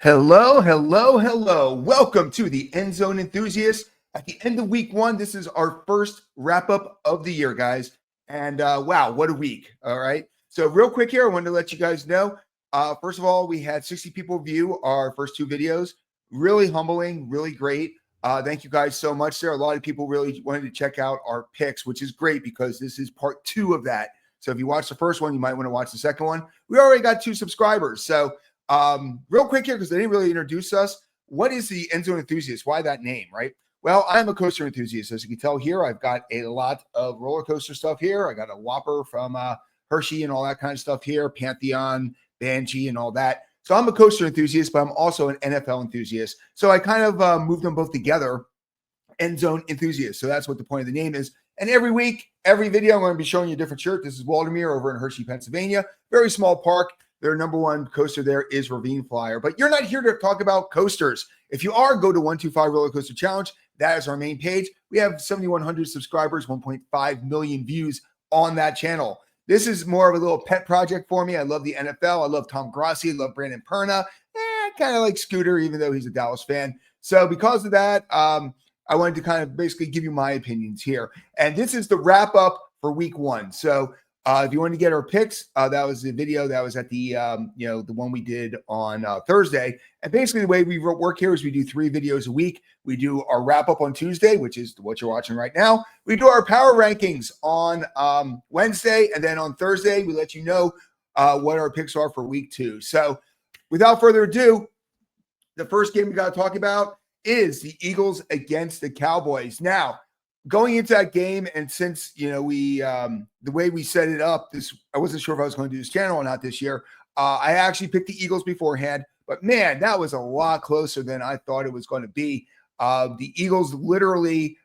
Hello, hello, hello. Welcome to the End Zone Enthusiasts. At the end of week one, this is our first wrap up of the year, guys. And wow, what a week. All right. So, real quick here, I wanted to let you guys know. First of all, we had 60 people view our first two videos. Really humbling, really great. Thank you guys so much. There are a lot of people really wanted to check out our picks, which is great because this is part two of that. So, if you watched the first one, you might want to watch the second one. We already got 2 subscribers. So, real quick here, because they didn't really introduce us. What is the End Zone Enthusiast? Why that name, right? Well, I'm a coaster enthusiast. As you can tell here, I've got a lot of roller coaster stuff here. I got a Whopper from Hershey and all that kind of stuff here, Pantheon, Banshee, and all that. So I'm a coaster enthusiast, but I'm also an NFL enthusiast. So I kind of moved them both together, End Zone Enthusiast. So that's what the point of the name is. And every week, every video, I'm going to be showing you a different shirt. This is Waldameer over in Hershey, Pennsylvania. Very small park. Their number one coaster there is Ravine Flyer. But you're not here to talk about coasters. If you are, go to 125 Roller Coaster Challenge. That is our main page. We have 7,100 subscribers, 1.5 million views on that channel. This is more of a little pet project for me. I love the NFL. I love Tom Grassi. I love Brandon Perna. I kind of like Scooter, even though he's a Dallas fan. So because of that, I wanted to kind of basically give you my opinions here. And this is the wrap up for week one. So if you want to get our picks, that was the video that was at the, the one we did on Thursday. And basically the way we work here is we do 3 videos a week. We do our wrap up on Tuesday, which is what you're watching right now. We do our power rankings on Wednesday. And then on Thursday, we let you know what our picks are for week 2. So without further ado, the first game we got to talk about is the Eagles against the Cowboys. Now, going into that game, and since we the way we set it up, I wasn't sure if I was going to do this channel or not this year. I actually picked the Eagles beforehand, but man, that was a lot closer than I thought it was going to be. The Eagles literally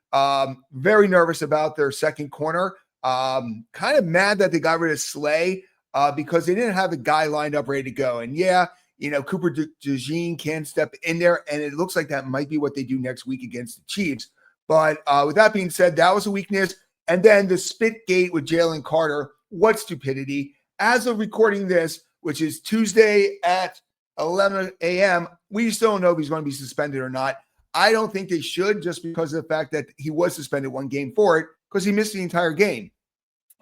very nervous about their second corner. Kind of mad that they got rid of Slay because they didn't have the guy lined up ready to go. And yeah, Cooper DeJean can step in there, and it looks like that might be what they do next week against the Chiefs. But with that being said, that was a weakness. And then the spit gate with Jalen Carter, what stupidity. As of recording this, which is Tuesday at 11 a.m., we still don't know if he's going to be suspended or not. I don't think they should, just because of the fact that he was suspended 1 game for it because he missed the entire game.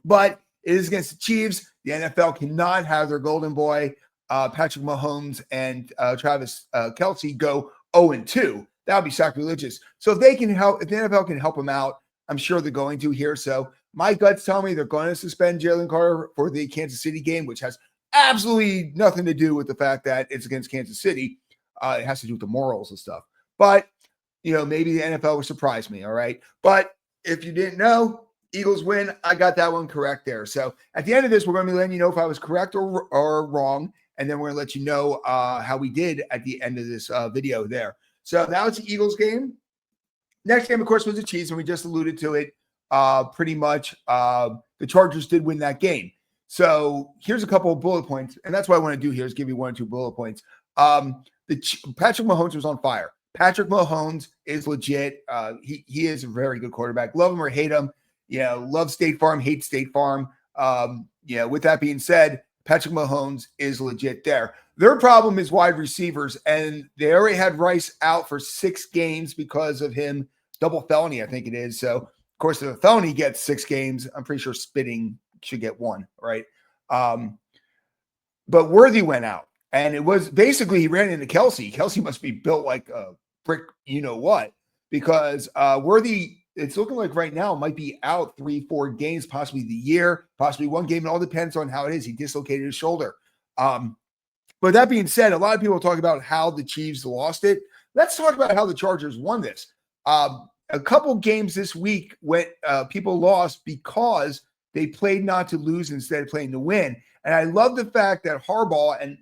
But it is against the Chiefs. The NFL cannot have their golden boy, Patrick Mahomes and Travis Kelce, go 0-2. That would be sacrilegious. So if they can help, if the NFL can help them out, I'm sure they're going to here. So my guts tell me they're going to suspend Jalen Carter for the Kansas City game, which has absolutely nothing to do with the fact that it's against Kansas City. It has to do with the morals and stuff. But, maybe the NFL will surprise me, all right? But if you didn't know, Eagles win. I got that one correct there. So at the end of this, we're going to be letting you know if I was correct or wrong. And then we're going to let you know how we did at the end of this video there. So now it's the Eagles game. Next game, of course, was the Chiefs, and we just alluded to it pretty much. The Chargers did win that game. So here's a couple of bullet points, and that's what I want to do here is give you 1 or 2 bullet points. Patrick Mahomes was on fire. Patrick Mahomes is legit. He is a very good quarterback. Love him or hate him. Love State Farm, hate State Farm. With that being said, Patrick Mahomes is legit there. Their problem is wide receivers, and they already had Rice out for 6 games because of him. Double felony, I think it is. So, of course, if a felony gets 6 games, I'm pretty sure spitting should get 1, right? But Worthy went out, and it was basically he ran into Kelce. Kelce must be built like a brick, what, because Worthy, it's looking like right now might be out 3-4 games, possibly the year, possibly 1 game. It all depends on how it is. He dislocated his shoulder. But that being said, a lot of people talk about how the Chiefs lost it. Let's talk about how the Chargers won this. A couple games this week when people lost because they played not to lose instead of playing to win. And I love the fact that Harbaugh, and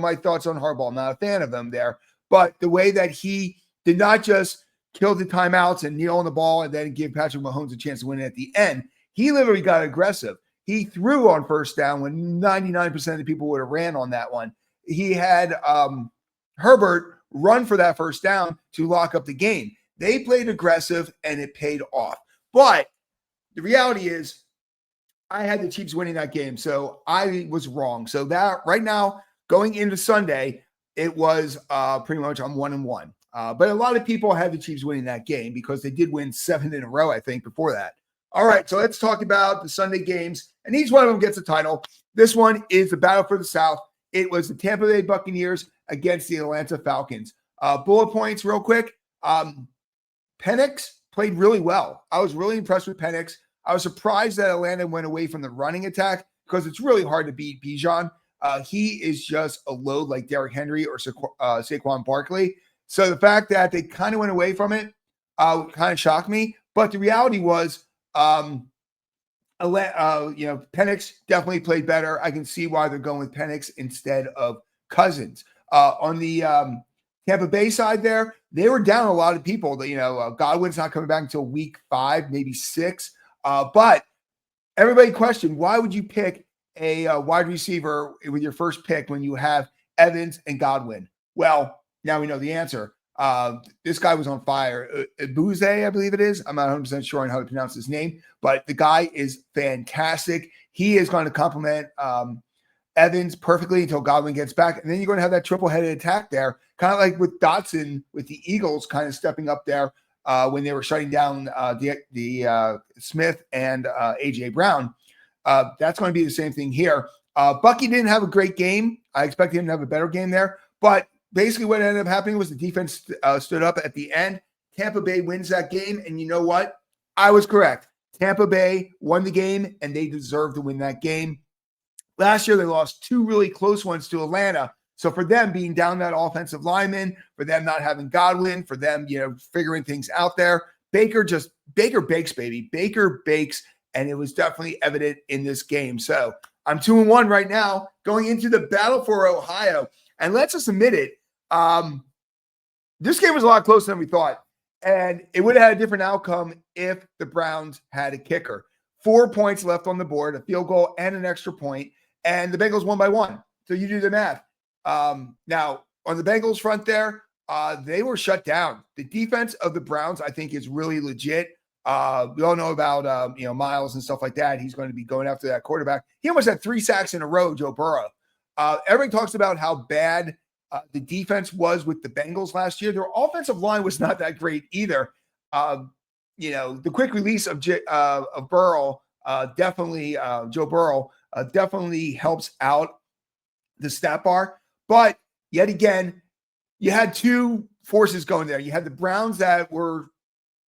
my thoughts on Harbaugh, I'm not a fan of him there, but the way that he did not just kill the timeouts and kneel on the ball and then give Patrick Mahomes a chance to win at the end, he literally got aggressive. He threw on first down when 99% of the people would have ran on that one. He had Herbert run for that first down to lock up the game. They played aggressive, and it paid off. But the reality is I had the Chiefs winning that game, so I was wrong. So that right now, going into Sunday, it was pretty much on 1-1. But a lot of people had the Chiefs winning that game because they did win 7 in a row, I think, before that. All right, so let's talk about the Sunday games, and each one of them gets a title. This one is the battle for the South. It was the Tampa Bay Buccaneers against the Atlanta Falcons. Bullet points real quick. Penix played really well. I was really impressed with Penix. I was surprised that Atlanta went away from the running attack because it's really hard to beat Bijan. He is just a load like Derrick Henry or Saquon Barkley. So the fact that they kind of went away from it kind of shocked me. But the reality was, Penix definitely played better. I can see why they're going with Penix instead of Cousins. On the Tampa Bay side there, they were down a lot of people. Godwin's not coming back until week 5, maybe 6. But everybody questioned, why would you pick a wide receiver with your first pick when you have Evans and Godwin? Well, now we know the answer. This guy was on fire. Buze, I believe it is. I'm not 100% sure on how to pronounce his name, but the guy is fantastic. He is going to complement Evans perfectly until Godwin gets back. And then you're going to have that triple-headed attack there, kind of like with Dotson, with the Eagles kind of stepping up there when they were shutting down the Smith and A.J. Brown. That's going to be the same thing here. Bucky didn't have a great game. I expected him to have a better game there, but basically what ended up happening was the defense stood up at the end. Tampa Bay wins that game, and you know what? I was correct. Tampa Bay won the game, and they deserved to win that game. Last year, they lost 2 really close ones to Atlanta. So for them being down that offensive lineman, for them not having Godwin, for them, figuring things out there, Baker bakes, baby. Baker bakes, and it was definitely evident in this game. So I'm 2-1 right now, going into the battle for Ohio. And let's just admit it, this game was a lot closer than we thought. And it would have had a different outcome if the Browns had a kicker. 4 points left on the board, a field goal and an extra point, and the Bengals won by 1. So you do the math. Now, on the Bengals front there, they were shut down. The defense of the Browns, I think, is really legit. We all know about, Miles and stuff like that. He's going to be going after that quarterback. He almost had 3 sacks in a row, Joe Burrow. Everybody talks about how bad the defense was with the Bengals last year. Their offensive line was not that great either. The quick release of Burrow, Joe Burrow, definitely helps out the stat bar. But yet again, you had 2 forces going there. You had the Browns that were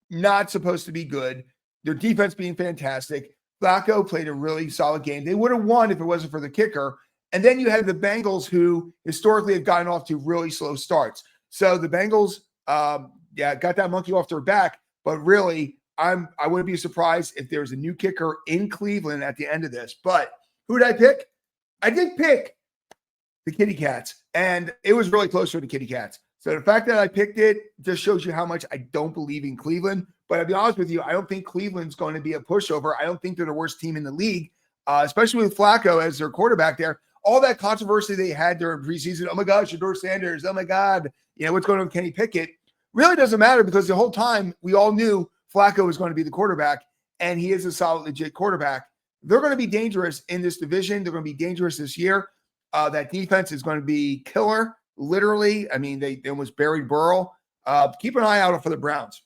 not supposed to be good, their defense being fantastic. Flacco played a really solid game. They would have won if it wasn't for the kicker. And then you had the Bengals, who historically have gotten off to really slow starts. So the Bengals, got that monkey off their back. But really, I wouldn't be surprised if there's a new kicker in Cleveland at the end of this. But who did I pick? I did pick the Kitty Cats, and it was really close to the Kitty Cats. So the fact that I picked it just shows you how much I don't believe in Cleveland. But I'll be honest with you, I don't think Cleveland's going to be a pushover. I don't think they're the worst team in the league, especially with Flacco as their quarterback there. All that controversy they had during preseason, oh my God, Shedeur Sanders, oh my God, what's going on with Kenny Pickett, really doesn't matter because the whole time we all knew Flacco was going to be the quarterback, and he is a solid, legit quarterback. They're going to be dangerous in this division. They're going to be dangerous this year. That defense is going to be killer, literally. I mean, they almost buried Burrow. Keep an eye out for the Browns.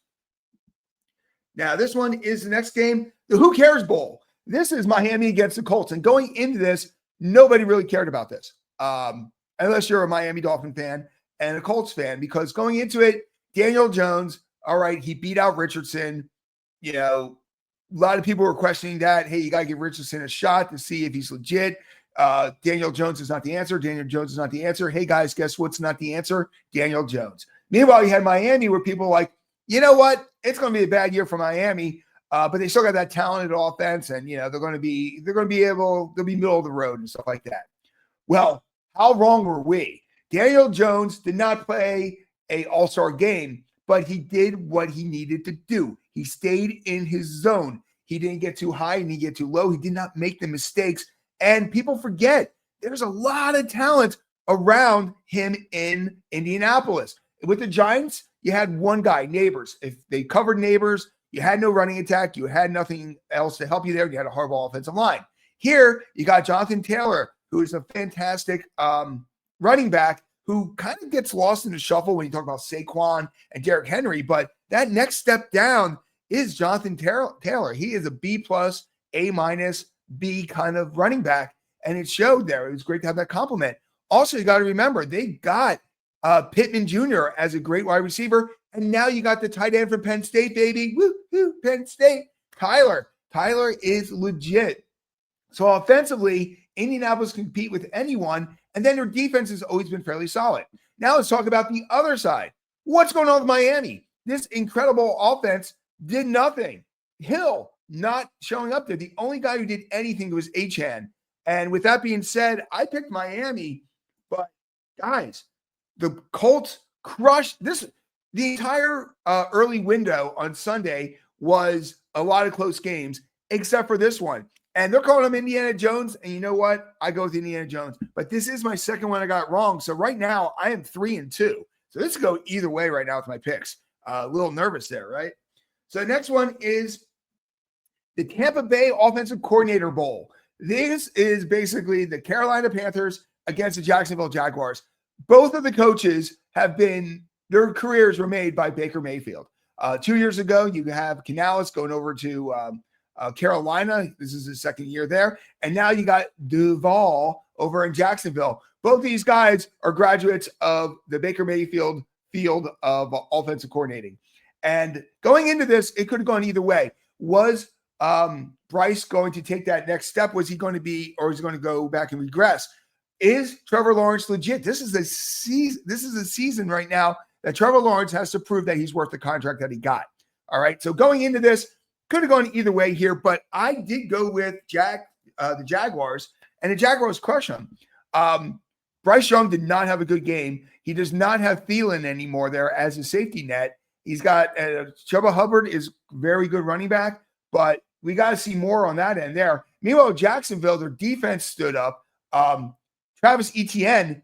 Now, this one is the next game, the Who Cares Bowl. This is Miami against the Colts. And going into this, nobody really cared about this, unless you're a Miami Dolphin fan and a Colts fan, because going into it, Daniel Jones, all right, he beat out Richardson. A lot of people were questioning that. Hey, you got to give Richardson a shot to see if he's legit. Daniel Jones is not the answer. Daniel Jones is not the answer. Hey, guys, guess what's not the answer? Daniel Jones. Meanwhile, you had Miami where people were like, you know what? It's going to be a bad year for Miami, but they still got that talented offense, and they'll be middle of the road and stuff like that. Well, how wrong were we? Daniel Jones did not play a all-star game, but he did what he needed to do. He stayed in his zone. He didn't get too high and he didn't get too low. He did not make the mistakes. And people forget there's a lot of talent around him in Indianapolis. With the Giants, you had one guy, Neighbors. If they covered Neighbors, you had no running attack. You had nothing else to help you there. You had a horrible offensive line. Here, you got Jonathan Taylor, who is a fantastic running back who kind of gets lost in the shuffle when you talk about Saquon and Derrick Henry. But that next step down is Jonathan Taylor. He is a B plus, A minus, B kind of running back. And it showed there. It was great to have that compliment. Also, you got to remember, they got Pittman Jr. as a great wide receiver. And now you got the tight end from Penn State, baby. Woo, Penn State. Tyler is legit. So offensively, Indianapolis can compete with anyone. And then their defense has always been fairly solid. Now let's talk about the other side. What's going on with Miami? This incredible offense did nothing. Hill not showing up there. The only guy who did anything was Achane. And with that being said, I picked Miami. But guys, the Colts crushed this. The entire early window on Sunday was a lot of close games, except for this one. And they're calling him Indiana Jones. And you know what? I go with Indiana Jones. But this is my second one I got wrong. So right now, I am 3-2. So this could go either way right now with my picks. A little nervous there, right? So the next one is the Tampa Bay Offensive Coordinator Bowl. This is basically the Carolina Panthers against the Jacksonville Jaguars. Both of the coaches their careers were made by Baker Mayfield. 2 years ago, you have Canales going over to Carolina. This is his second year there. And now you got Duval over in Jacksonville. Both these guys are graduates of the Baker Mayfield field of offensive coordinating. And going into this, it could have gone either way. Was Bryce going to take that next step? Was he going to be, or is he going to go back and regress? Is Trevor Lawrence legit? This is a season right now that Trevor Lawrence has to prove that he's worth the contract that he got. All right. So going into this, could have gone either way here, but I did go with the Jaguars, and the Jaguars crush them. Bryce Young did not have a good game. He does not have Thielen anymore there as a safety net. He's got Chuba Hubbard is very good running back, but we got to see more on that end there. Meanwhile, Jacksonville, their defense stood up. Travis Etienne,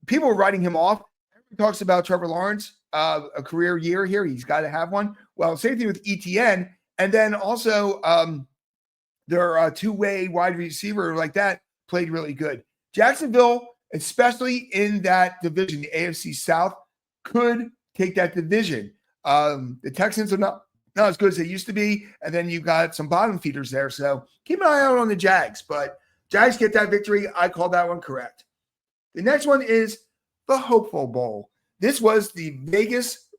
people were writing him off. Everybody talks about Trevor Lawrence, a career year here. He's got to have one. Well, same thing with Etienne. And then also their two-way wide receiver like that played really good. Jacksonville, especially in that division, the AFC South, could take that division. The Texans are not as good as they used to be. And then you got some bottom feeders there. So keep an eye out on the Jags. But Jags get that victory. I called that one correct. The next one is the Hopeful Bowl. This was the Vegas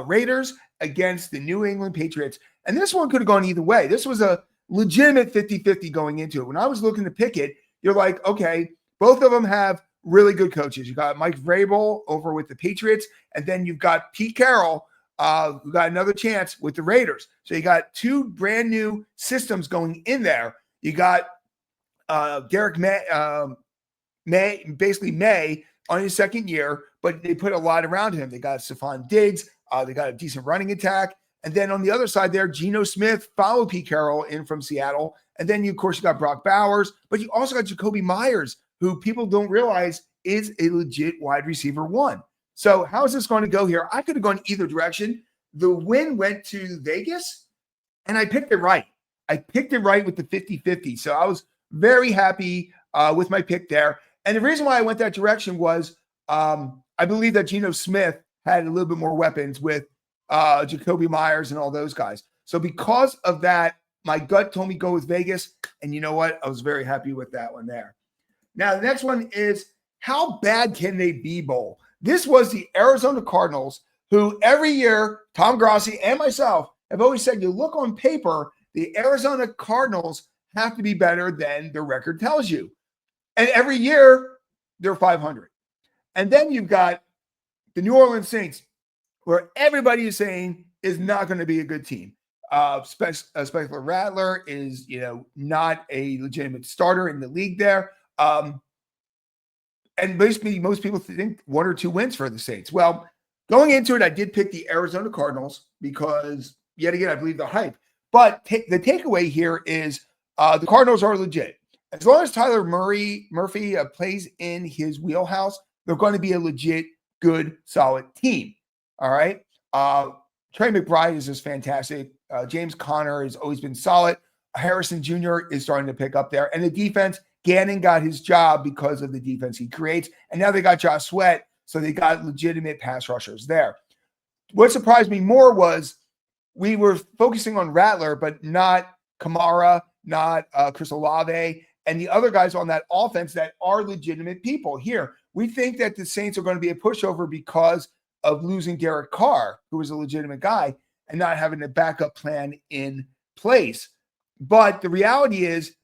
Raiders against the New England Patriots. And this one could have gone either way. This was a legitimate 50-50 going into it. When I was looking to pick it, you're like, okay, both of them have really good coaches. You got Mike Vrabel over with the Patriots, and then you've got Pete Carroll, who got another chance with the Raiders. So you got two brand new systems going in there. You got Derek May on his second year, but they put a lot around him. They got Stephon Diggs. They got a decent running attack. And then on the other side there, Geno Smith followed Pete Carroll in from Seattle. And then, of course, you got Brock Bowers, but you also got Jacoby Myers, who people don't realize is a legit wide receiver one. So how is this going to go here? I could have gone either direction. The win went to Vegas, and I picked it right. I picked it right with the 50-50. So I was very happy with my pick there. And the reason why I went that direction was I believe that Geno Smith had a little bit more weapons with Jacoby Myers and all those guys. So because of that, my gut told me go with Vegas. And you know what? I was very happy with that one there. Now, the next one is how bad can they be bowl? This was the Arizona Cardinals, who every year, Tom Grossi and myself have always said, you look on paper, the Arizona Cardinals have to be better than the record tells you. And every year, they're 500. And then you've got the New Orleans Saints, where everybody is saying is not going to be a good team. Spencer Rattler is, not a legitimate starter in the league there. And basically, most people think 1 or 2 wins for the Saints. Well, going into it, I did pick the Arizona Cardinals because, yet again, I believe the hype. But the takeaway here is the Cardinals are legit. As long as Tyler Murphy plays in his wheelhouse, they're going to be a legit, good, solid team. All right. Trey McBride is just fantastic. James Conner has always been solid. Harrison Jr. is starting to pick up there. And the defense, Gannon got his job because of the defense he creates. And now they got Josh Sweat. So they got legitimate pass rushers there. What surprised me more was we were focusing on Rattler, but not Kamara, not Chris Olave, and the other guys on that offense that are legitimate people. Here, we think that the Saints are going to be a pushover because of losing Derek Carr, who was a legitimate guy, and not having a backup plan in place. But the reality is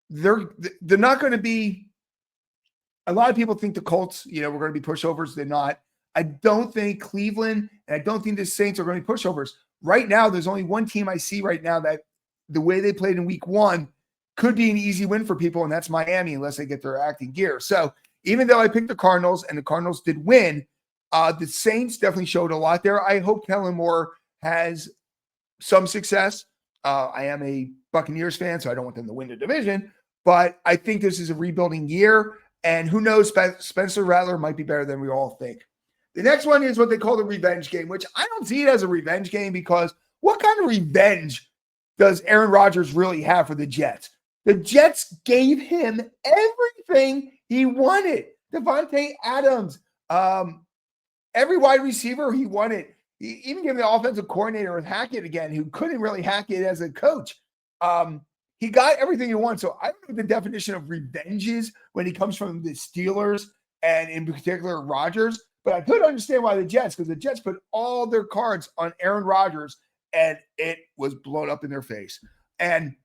they're not going to be – a lot of people think the Colts, we're going to be pushovers. They're not. I don't think Cleveland and I don't think the Saints are going to be pushovers. Right now, there's only one team I see right now that the way they played in week 1 could be an easy win for people, and that's Miami, unless they get their acting gear. So even though I picked the Cardinals and the Cardinals did win, the Saints definitely showed a lot there. I hope Kellen Moore has some success. I am a Buccaneers fan, so I don't want them to win the division, but I think this is a rebuilding year, and who knows, Spencer Rattler might be better than we all think. The next one is what they call the revenge game, which I don't see it as a revenge game because what kind of revenge does Aaron Rodgers really have for the Jets? The Jets gave him everything he wanted. Devontae Adams, every wide receiver he wanted. He even gave the offensive coordinator with Hackett again, who couldn't really hack it as a coach. He got everything he wanted. So I don't know what the definition of revenge is when he comes from the Steelers and in particular Rodgers. But I could understand why the Jets, because the Jets put all their cards on Aaron Rodgers and it was blown up in their face. And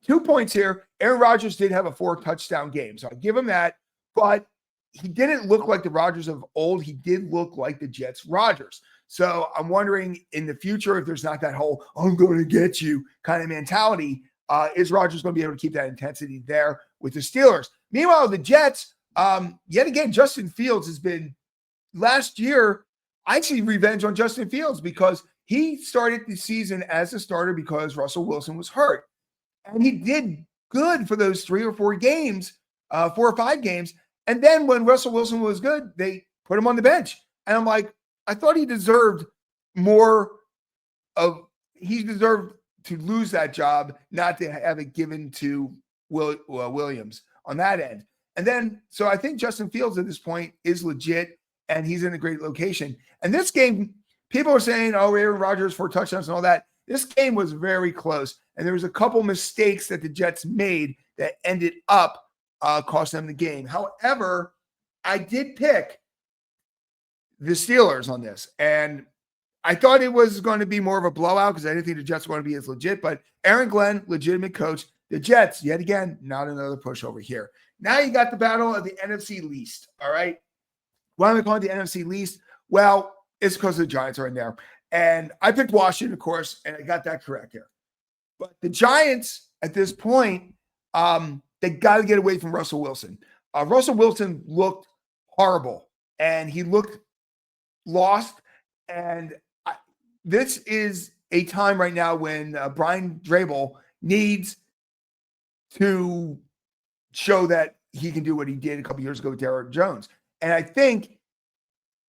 2 points here. Aaron Rodgers did have a 4-touchdown game, so I give him that. But he didn't look like the Rodgers of old. He did look like the Jets Rodgers. So I'm wondering in the future if there's not that whole "I'm going to get you" kind of mentality. Is Rodgers going to be able to keep that intensity there with the Steelers? Meanwhile, the Jets, yet again, Justin Fields has been last year. I see revenge on Justin Fields because he started the season as a starter because Russell Wilson was hurt. And he did good for those 3 or 4 games, 4 or 5 games. And then when Russell Wilson was good, they put him on the bench. And I'm like, I thought he deserved more of – he deserved to lose that job, not to have it given to Williams on that end. And then, so I think Justin Fields at this point is legit, and he's in a great location. And this game, people are saying, oh, Aaron Rodgers 4 touchdowns and all that. This game was very close, and there was a couple mistakes that the Jets made that ended up cost them the game. However, I did pick the Steelers on this, and I thought it was going to be more of a blowout because I didn't think the Jets were going to be as legit, but Aaron Glenn, legitimate coach. The Jets, yet again, not another pushover here. Now you got the battle of the NFC least, all right? Why am I calling it the NFC least? Well, it's because the Giants are in there. And I picked Washington, of course, and I got that correct here. But the Giants, at this point, they got to get away from Russell Wilson. Russell Wilson looked horrible, and he looked lost. And this is a time right now when Brian Daboll needs to show that he can do what he did a couple years ago with Derrick Jones. And I think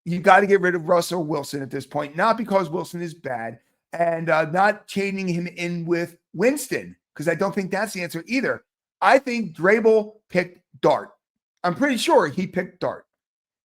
you got to get rid of Russell Wilson at this point, not because Wilson is bad and not chaining him in with Winston, because I don't think that's the answer either. I think Daboll picked Dart. I'm pretty sure he picked Dart.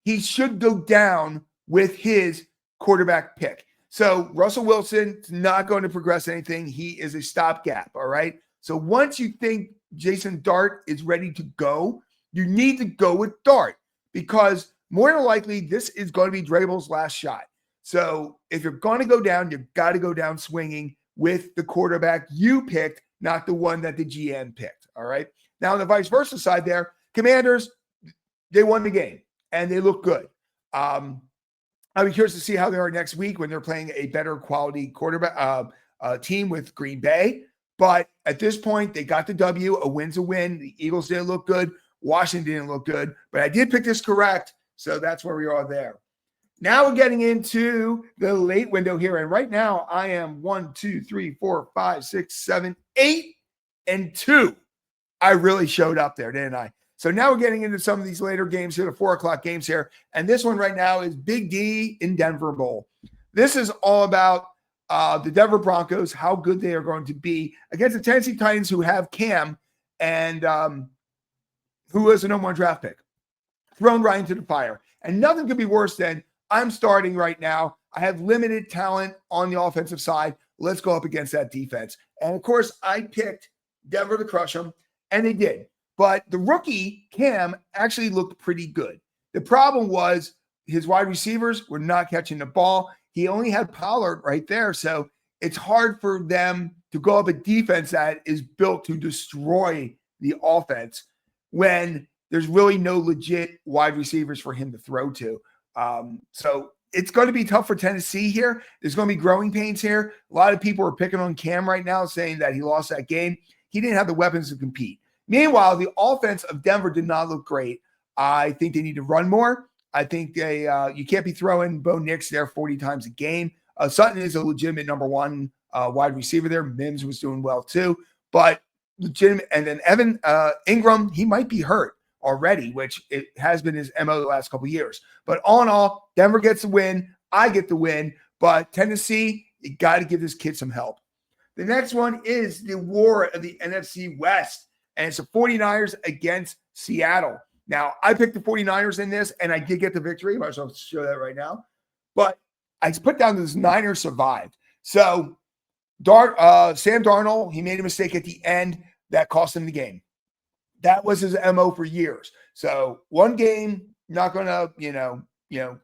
He should go down with his quarterback pick. So Russell Wilson's not going to progress anything. He is a stopgap, all right? So once you think Jason Dart is ready to go, you need to go with Dart because more than likely, this is going to be Daboll's last shot. So if you're going to go down, you've got to go down swinging with the quarterback you picked, not the one that the GM picked, all right? Now, on the vice versa side there, Commanders, they won the game, and they look good. I'll be curious to see how they are next week when they're playing a better quality quarterback team with Green Bay. But at this point, they got the W. A win's a win. The Eagles didn't look good. Washington didn't look good. But I did pick this correct. So that's where we are there. Now we're getting into the late window here. And right now I am 1, 2, 3, 4, 5, 6, 7, 8, and 2. I really showed up there, didn't I? So now we're getting into some of these later games here, the 4 o'clock games here. And this one right now is Big D in Denver Bowl. This is all about the Denver Broncos, how good they are going to be against the Tennessee Titans, who have Cam and who is a #1 draft pick. Thrown right into the fire. And nothing could be worse than I'm starting right now. I have limited talent on the offensive side. Let's go up against that defense. And of course, I picked Denver to crush them, and they did. But the rookie, Cam, actually looked pretty good. The problem was his wide receivers were not catching the ball. He only had Pollard right there. So it's hard for them to go up a defense that is built to destroy the offense when there's really no legit wide receivers for him to throw to. So it's going to be tough for Tennessee here. There's going to be growing pains here. A lot of people are picking on Cam right now, saying that he lost that game. He didn't have the weapons to compete. Meanwhile, the offense of Denver did not look great. I think they need to run more. I think you can't be throwing Bo Nix there 40 times a game. Sutton is a legitimate number one wide receiver there. Mims was doing well too, but legitimate. And then Evan Ingram, he might be hurt already, which it has been his MO the last couple of years. But all in all, Denver gets the win. I get the win. But Tennessee, you got to give this kid some help. The next one is the war of the NFC West, and it's the 49ers against Seattle. Now, I picked the 49ers in this, and I did get the victory. I might as well show that right now. But I put down this Niners survived. So Sam Darnold, he made a mistake at the end that cost him the game. That was his MO for years. So one game, not going to,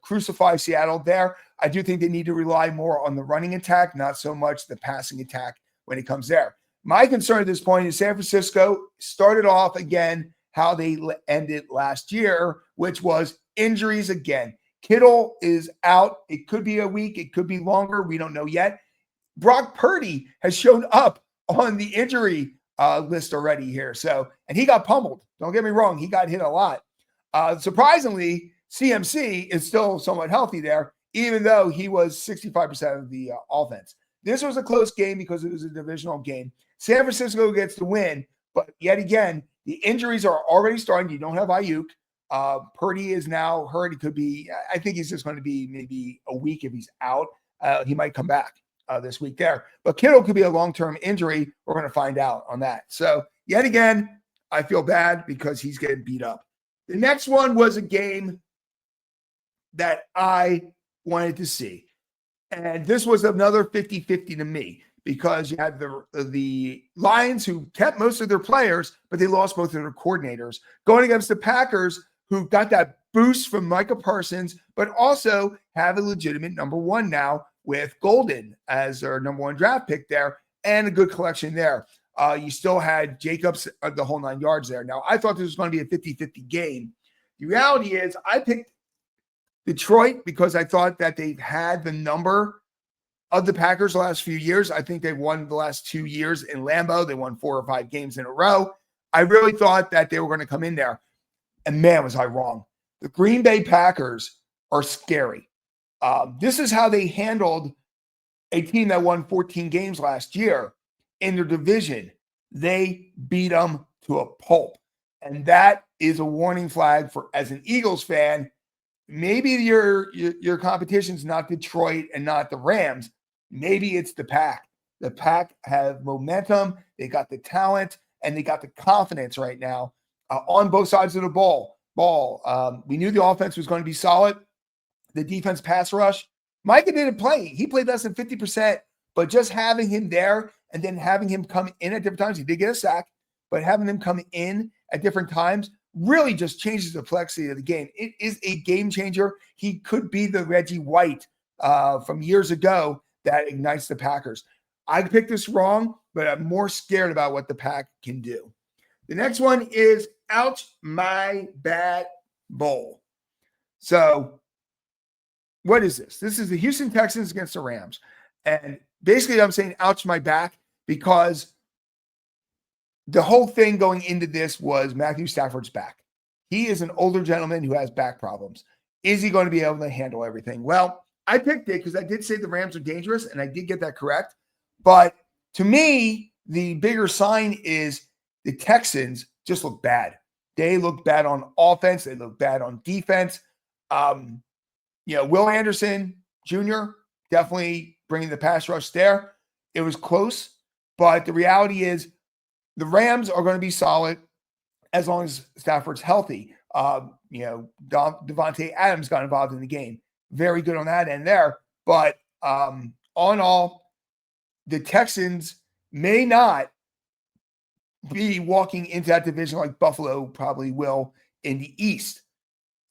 crucify Seattle there. I do think they need to rely more on the running attack, not so much the passing attack when it comes there. My concern at this point is San Francisco started off again how they ended last year, which was injuries again. Kittle is out. It could be a week. It could be longer. We don't know yet. Brock Purdy has shown up on the injury list already here. So, and he got pummeled. Don't get me wrong. He got hit a lot. Surprisingly, CMC is still somewhat healthy there, even though he was 65% of the offense. This was a close game because it was a divisional game. San Francisco gets the win, but yet again, the injuries are already starting. You don't have Ayuk. Purdy is now hurt. It could be, I think he's just going to be maybe a week if he's out. He might come back this week there. But Kittle could be a long-term injury. We're going to find out on that. So yet again, I feel bad because he's getting beat up. The next one was a game that I wanted to see. And this was another 50-50 to me because you had the Lions who kept most of their players, but they lost both of their coordinators, going against the Packers who got that boost from Micah Parsons, but also have a legitimate number one now with Golden as their number one draft pick there and a good collection there. You still had Jacobs, the whole 9 yards there. Now, I thought this was going to be a 50-50 game. The reality is I picked Detroit because I thought that they've had the number of the Packers the last few years. I think they've won the last 2 years in Lambeau. They won 4 or 5 games in a row. I really thought that they were going to come in there. And man, was I wrong. The Green Bay Packers are scary. This is how they handled a team that won 14 games last year in their division. They beat them to a pulp. And that is a warning flag for, as an Eagles fan, maybe your competition's not Detroit and not the Rams. Maybe it's the Pack. The Pack have momentum. They got the talent and they got the confidence right now on both sides of the ball. We knew the offense was going to be solid. The defense pass rush. Micah didn't play. He played less than 50%, but just having him there and then having him come in at different times. He did get a sack, but having him come in at different times really just changes the complexity of the game. It is a game changer. He could be the Reggie White from years ago that ignites the Packers. I picked this wrong, but I'm more scared about what the Pack can do. The next one is Ouch My Bad Bowl. So what is this? This is the Houston Texans against the Rams. And basically I'm saying ouch my back because the whole thing going into this was Matthew Stafford's back. He is an older gentleman who has back problems. Is he going to be able to handle everything? Well, I picked it because I did say the Rams are dangerous, and I did get that correct. But to me, the bigger sign is the Texans just look bad. They look bad on offense. They look bad on defense. Will Anderson Jr. definitely bringing the pass rush there. It was close, but the reality is the Rams are going to be solid as long as Stafford's healthy. Devontae Adams got involved in the game. Very good on that end there. But all in all, the Texans may not be walking into that division like Buffalo probably will in the East.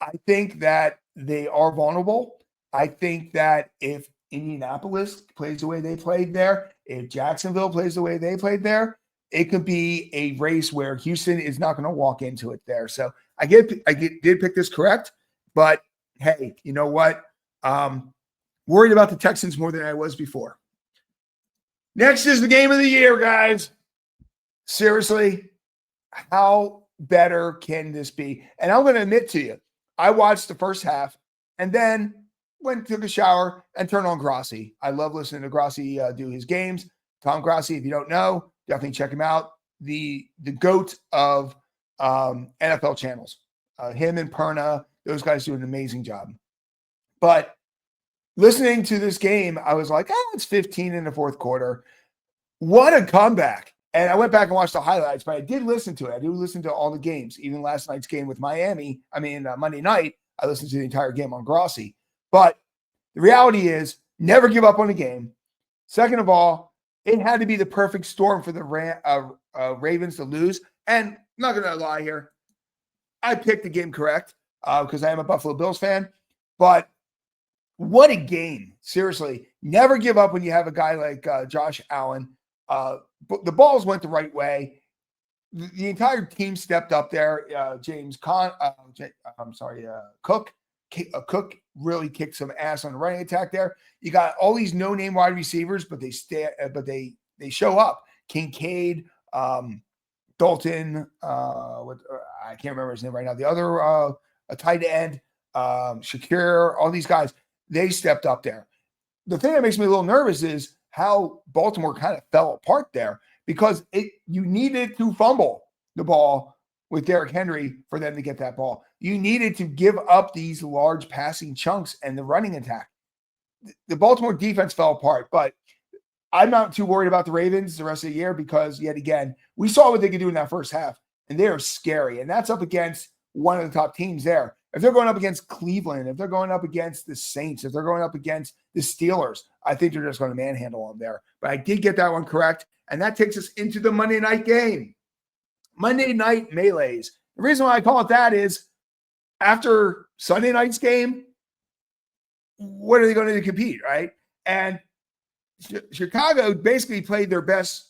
I think that they are vulnerable. I think that if Indianapolis plays the way they played there, if Jacksonville plays the way they played there, it could be a race where Houston is not going to walk into it there. So I did pick this correct, but hey, you know what? Worried about the Texans more than I was before. Next is the game of the year, guys. Seriously, how better can this be? And I'm going to admit to you, I watched the first half and then took a shower and turned on Grassi. I love listening to Grassi do his games. Tom Grassi, if you don't know, definitely check him out. The GOAT of NFL channels. Him and Perna, those guys do an amazing job. But listening to this game, I was like, it's 15 in the fourth quarter. What a comeback. And I went back and watched the highlights, but I did listen to it. I do listen to all the games, even last night's game with Miami. Monday night, I listened to the entire game on Grassi. But the reality is, never give up on a game. Second of all, it had to be the perfect storm for the Ravens to lose. And I'm not going to lie here. I picked the game correct because I am a Buffalo Bills fan. But what a game. Seriously, never give up when you have a guy like Josh Allen. The balls went the right way. The entire team stepped up there. Cook really kicked some ass on the running attack there. You got all these no-name wide receivers, but they show up. Kincaid, Dalton, I can't remember his name right now. The other a tight end, Shakir, all these guys, they stepped up there. The thing that makes me a little nervous is how Baltimore kind of fell apart there because you needed to fumble the ball with Derrick Henry for them to get that ball. You needed to give up these large passing chunks and the running attack. The Baltimore defense fell apart, but I'm not too worried about the Ravens the rest of the year because, yet again, we saw what they could do in that first half, and they are scary. And that's up against one of the top teams there. If they're going up against Cleveland, if they're going up against the Saints, if they're going up against the Steelers, I think they're just going to manhandle them there. But I did get that one correct, and that takes us into the Monday night game. Monday night melees. The reason why I call it that is after Sunday night's game, what are they going to do to compete, right? And Chicago basically played their best.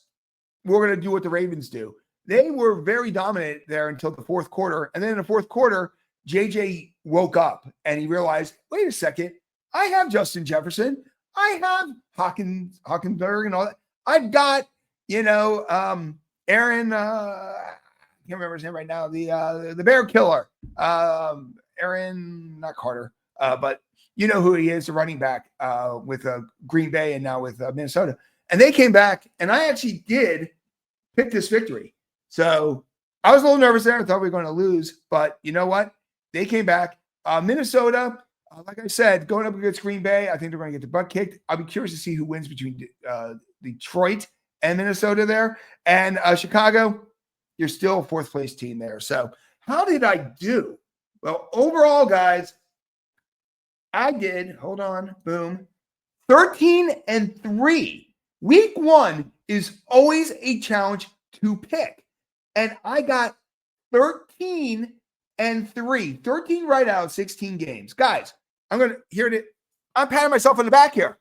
We're going to do what the Ravens do. They were very dominant there until the fourth quarter. And then in the fourth quarter, JJ woke up and he realized, wait a second, I have Justin Jefferson. I have Hockenberg and all that. I've got, Aaron, I can't remember his name right now, the Bear Killer, Aaron, not Carter, but you know who he is, the running back with Green Bay and now with Minnesota. And they came back, and I actually did pick this victory. So I was a little nervous there. I thought we were going to lose, but you know what? They came back. Minnesota, like I said, going up against Green Bay, I think they're going to get the butt kicked. I'll be curious to see who wins between Detroit and Minnesota there. And Chicago, you're still a fourth place team there. So how did I do? Well, overall, guys, I did, 13-3. Week one is always a challenge to pick. And I got 13-3. 13 right out of 16 games. Guys, I'm patting myself on the back here.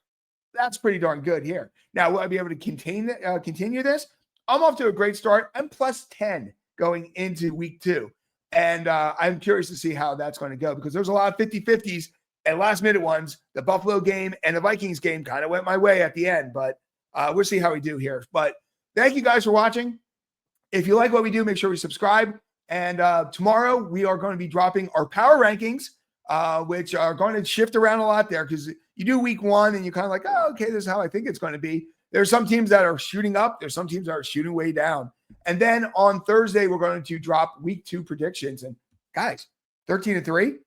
That's pretty darn good here. Now, will I be able to continue this? I'm off to a great start. I'm plus 10 going into week two. And I'm curious to see how that's going to go because there's a lot of 50-50s and last-minute ones. The Buffalo game and the Vikings game kind of went my way at the end, but we'll see how we do here. But thank you guys for watching. If you like what we do, make sure we subscribe. And tomorrow we are going to be dropping our power rankings, which are going to shift around a lot there because you do week one and you're kind of like, oh, okay, this is how I think it's going to be. There's some teams that are shooting up. There's some teams that are shooting way down. And then on Thursday, we're going to drop week two predictions. And guys, 13-3,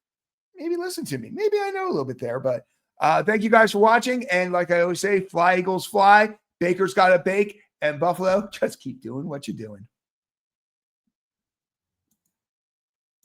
maybe listen to me. Maybe I know a little bit there, but thank you guys for watching. And like I always say, fly, Eagles, fly. Baker's got to bake. And Buffalo, just keep doing what you're doing.